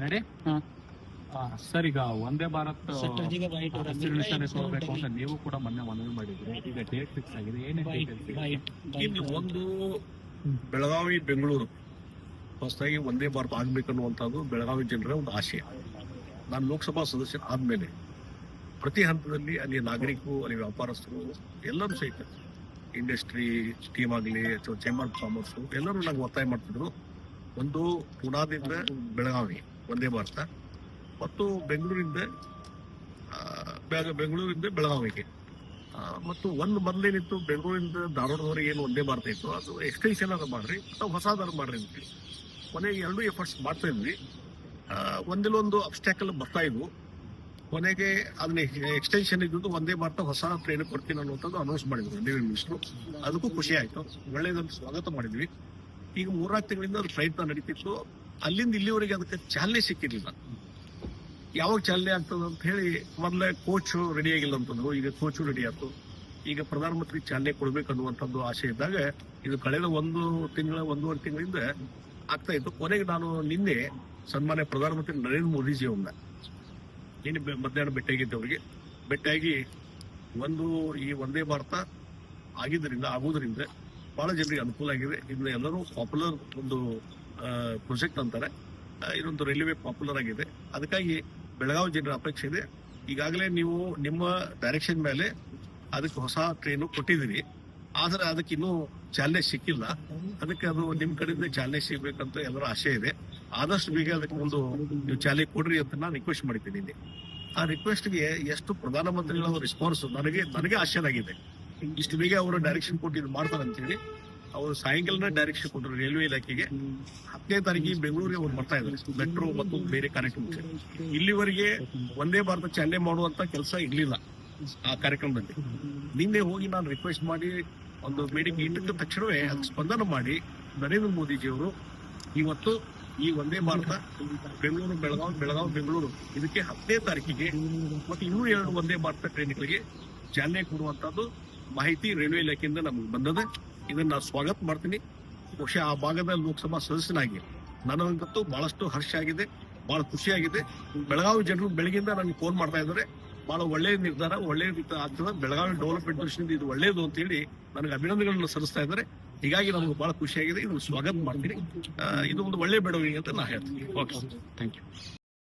Ready? Sir, ಈಗ ಒಂದೇ ಭಾರತ್ ಹಸಿರು ನಿಶಾನೆ ತಗೋಬೇಕು ಅಂತ ನೀವು ಕೂಡ ಮೊನ್ನೆ ಮನವಿ ಮಾಡಿದ್ರಿ. ಈಗ ಡೇಟ್ ಫಿಕ್ಸ್ ಆಗಿದೆ, ಏನೇನು? ಒಂದು ಬೆಳಗಾವಿ ಬೆಂಗಳೂರು ಹೊಸದಾಗಿ ಒಂದೇ ಭಾರತ ಆಗ್ಬೇಕನ್ನುವಂಥದ್ದು ಬೆಳಗಾವಿ ಜನರ ಒಂದು ಆಶಯ. ನಾನು ಲೋಕಸಭಾ ಸದಸ್ಯರ ಆದ್ಮೇಲೆ ಪ್ರತಿ ಹಂತದಲ್ಲಿ ಅಲ್ಲಿ ನಾಗರಿಕರು, ಅಲ್ಲಿ ವ್ಯಾಪಾರಸ್ಥರು ಎಲ್ಲರೂ ಸಹಿತ ಇಂಡಸ್ಟ್ರಿ ಟೀಮ್ ಆಗಲಿ ಅಥವಾ ಚೇಂಬರ್ ಆಫ್ ಕಾಮರ್ಸ್ ಎಲ್ಲರೂ ನಂಗೆ ಒತ್ತಾಯ ಮಾಡ್ತಿದ್ರು. ಒಂದು ಪುಣಾದಿಂದ ಬೆಳಗಾವಿ ಒಂದೇ ಭಾರತ ಮತ್ತು ಬೆಂಗಳೂರಿಂದ ಬೆಳಗಾವಿಗೆ ಮತ್ತು ಒಂದು ಮೊದಲೇನಿತ್ತು ಬೆಂಗಳೂರಿಂದ ಧಾರವಾಡದವರೆಗೆ ಏನು ಒಂದೇ ಭಾರತ ಇತ್ತು, ಅದು ಎಕ್ಸ್ಟೆನ್ಷನ್ ಅದು ಮಾಡ್ರಿ ಅಥವಾ ಹೊಸದಾರು ಮಾಡ್ರಿ ಅಂತ ಕೊನೆಗೆ ಎರಡೂ ಎಫರ್ಟ್ಸ್ ಮಾಡ್ತಾ ಇದ್ವಿ. ಒಂದಿಲ್ಲೊಂದು ಅಬ್ಸ್ಟ್ಯಾಕಲ್ ಬರ್ತಾ ಇದ್ವು. ಕೊನೆಗೆ ಅದನ್ನ ಎಕ್ಸ್ಟೆನ್ಷನ್ ಇದ್ದು ಒಂದೇ ಭಾರತ ಹೊಸ ಟ್ರೈನ್ ಕೊಡ್ತೀನಿ ಅನ್ನುವಂಥದ್ದು ಅನೌನ್ಸ್ ಮಾಡಿದ್ರು ರೈಲ್ವೆ ಮಿನಿಸ್ಟ್ರು. ಅದಕ್ಕೂ ಖುಷಿ ಆಯ್ತು, ಒಳ್ಳೇದಂತ ಸ್ವಾಗತ ಮಾಡಿದ್ವಿ. ಈಗ 3-4 ತಿಂಗಳಿಂದ ಅದು ಪ್ರಯತ್ನ ನಡೀತಿತ್ತು. ಅಲ್ಲಿಂದ ಇಲ್ಲಿವರೆಗೆ ಅದಕ್ಕೆ ಚಾಲನೆ ಸಿಕ್ಕಿರಲಿಲ್ಲ. ಯಾವಾಗ ಚಾಲನೆ ಆಗ್ತದ ಅಂತ ಹೇಳಿ ಮೊದಲೇ ಕೋಚು ರೆಡಿ ಆಗಿಲ್ಲ ಅಂತಂದ್ರು. ಈಗ ಕೋಚು ರೆಡಿ ಆಯ್ತು. ಈಗ ಪ್ರಧಾನಮಂತ್ರಿ ಚಾಲನೆ ಕೊಡ್ಬೇಕು ಅನ್ನುವಂಥದ್ದು ಆಸೆ ಇದ್ದಾಗ ಇದು ಕಳೆದ 1.5 ತಿಂಗಳಿಂದ ಆಗ್ತಾ ಇತ್ತು. ಕೊನೆಗೆ ನಾನು ನಿನ್ನೆ ಸನ್ಮಾನ್ಯ ಪ್ರಧಾನಮಂತ್ರಿ ನರೇಂದ್ರ ಮೋದಿಜಿ ಅವ್ರನ್ನ ನಿನ್ನೆ ಮಧ್ಯಾಹ್ನ ಭೇಟಿಯಾಗಿದ್ದೆ. ಅವರಿಗೆ ಭೇಟಿಯಾಗಿ ಈ ಒಂದೇ ಭಾರತ ಆಗುವುದರಿಂದ ಬಹಳ ಜನರಿಗೆ ಅನುಕೂಲ ಆಗಿದೆ. ಇದನ್ನ ಎಲ್ಲರೂ ಪಾಪ್ಯುಲರ್ ಒಂದು ಪ್ರೊಜೆಕ್ಟ್ ಅಂತಾರೆ. ಇದೊಂದು ರೈಲ್ವೆ ಪಾಪ್ಯುಲರ್ ಆಗಿದೆ. ಅದಕ್ಕಾಗಿ ಬೆಳಗಾವಿ ಜನರ ಅಪೇಕ್ಷೆ ಇದೆ. ಈಗಾಗಲೇ ನೀವು ನಿಮ್ಮ ಡೈರೆಕ್ಷನ್ ಮೇಲೆ ಅದಕ್ಕೆ ಹೊಸ ಟ್ರೈನು ಕೊಟ್ಟಿದ್ದೀರಿ, ಆದ್ರೆ ಅದಕ್ಕೆ ಇನ್ನೂ ಚಾಲನೆ ಸಿಕ್ಕಿಲ್ಲ. ಅದಕ್ಕೆ ಅದು ನಿಮ್ ಕಡೆಯಿಂದ ಚಾಲನೆ ಸಿಗ್ಬೇಕಂತ ಎಲ್ಲರ ಆಶೆ ಇದೆ. ಆದಷ್ಟು ಬೇಗ ಅದಕ್ಕೆ ಒಂದು ನೀವು ಚಾಲನೆ ಕೊಡ್ರಿ ಅಂತ ನಾನು ರಿಕ್ವೆಸ್ಟ್ ಮಾಡಿದ್ದೀನಿ. ಆ ರಿಕ್ವೆಸ್ಟ್ಗೆ ಎಷ್ಟು ಪ್ರಧಾನಮಂತ್ರಿಗಳ ರೆಸ್ಪಾನ್ಸ್ ನನಗೆ ಆಶ್ಚರ್ಯ. ಇಷ್ಟು ಬೇಗ ಅವರು ಡೈರೆಕ್ಷನ್ ಕೊಟ್ಟಿದ್ದು ಮಾಡ್ತಾರೆ ಅಂತೇಳಿ ಅವರು ಸಾಯಂಕಾಲನೇ ಡೈರೆಕ್ಷನ್ ಕೊಟ್ಟರು ರೈಲ್ವೆ ಇಲಾಖೆಗೆ. 10ನೇ ತಾರೀಕಿಗೆ ಬೆಂಗಳೂರಿಗೆ ಅವ್ರು ಬರ್ತಾ ಇದ್ದಾರೆ, ಮೆಟ್ರೋ ಮತ್ತು ಬೇರೆ ಕಾರ್ಯಕ್ರಮಕ್ಕೆ. ಇಲ್ಲಿವರೆಗೆ ಒಂದೇ ಭಾರತ ಚಾಲನೆ ಮಾಡುವಂತ ಕೆಲಸ ಇರ್ಲಿಲ್ಲ ಆ ಕಾರ್ಯಕ್ರಮದಲ್ಲಿ. ನಿನ್ನೆ ಹೋಗಿ ನಾನು ರಿಕ್ವೆಸ್ಟ್ ಮಾಡಿ ಒಂದು ಬೇಡಿಕೆ ಇಟ್ಟಿದ್ದ ತಕ್ಷಣವೇ ಅದಕ್ಕೆ ಸ್ಪಂದನ ಮಾಡಿ ನರೇಂದ್ರ ಮೋದಿಜಿಯವರು ಇವತ್ತು ಈ ಒಂದೇ ಭಾರತ ಬೆಳಗಾವಿ ಬೆಂಗಳೂರು ಇದಕ್ಕೆ 10ನೇ ತಾರೀಕಿಗೆ ಮತ್ತು ಇನ್ನೂ 2 ಒಂದೇ ಭಾರತ ಟ್ರೈನ್ಗಳಿಗೆ ಚಾಲನೆ ಕೊಡುವಂತದ್ದು ಮಾಹಿತಿ ರೈಲ್ವೆ ಇಲಾಖೆಯಿಂದ ನಮ್ಗೆ ಬಂದದೆ. ಇದನ್ನ ನಾನು ಸ್ವಾಗತ ಮಾಡ್ತೀನಿ. ಬಹುಶಃ ಆ ಭಾಗದ ಲೋಕಸಭಾ ಸದಸ್ಯನಾಗಿ ನನಗಂತೂ ಬಹಳಷ್ಟು ಹರ್ಷ ಆಗಿದೆ, ಬಹಳ ಖುಷಿಯಾಗಿದೆ. ಬೆಳಗಾವಿ ಜನರು ಬೆಳಗಿಂದ ನನಗೆ ಫೋನ್ ಮಾಡ್ತಾ ಇದ್ದಾರೆ, ಬಹಳ ಒಳ್ಳೆಯ ನಿರ್ಧಾರ, ಒಳ್ಳೆಯ ಆಗ್ತದೆ, ಬೆಳಗಾವಿ ಡೆವಲಪ್ಮೆಂಟ್ ದೃಷ್ಟಿಯಿಂದ ಇದು ಒಳ್ಳೆಯದು ಅಂತ ಹೇಳಿ ನನಗೆ ಅಭಿನಂದನೆಗಳನ್ನು ಸಲ್ಲಿಸ್ತಾ ಇದ್ದಾರೆ. ಹೀಗಾಗಿ ನಮಗೆ ಬಹಳ ಖುಷಿಯಾಗಿದೆ. ಇದನ್ನು ಸ್ವಾಗತ ಮಾಡ್ತೀನಿ. ಇದು ಒಂದು ಒಳ್ಳೆಯ ಬೆಳವಣಿಗೆ ಅಂತ ನಾ ಹೇಳ್ತೀನಿ. Okay, thank you.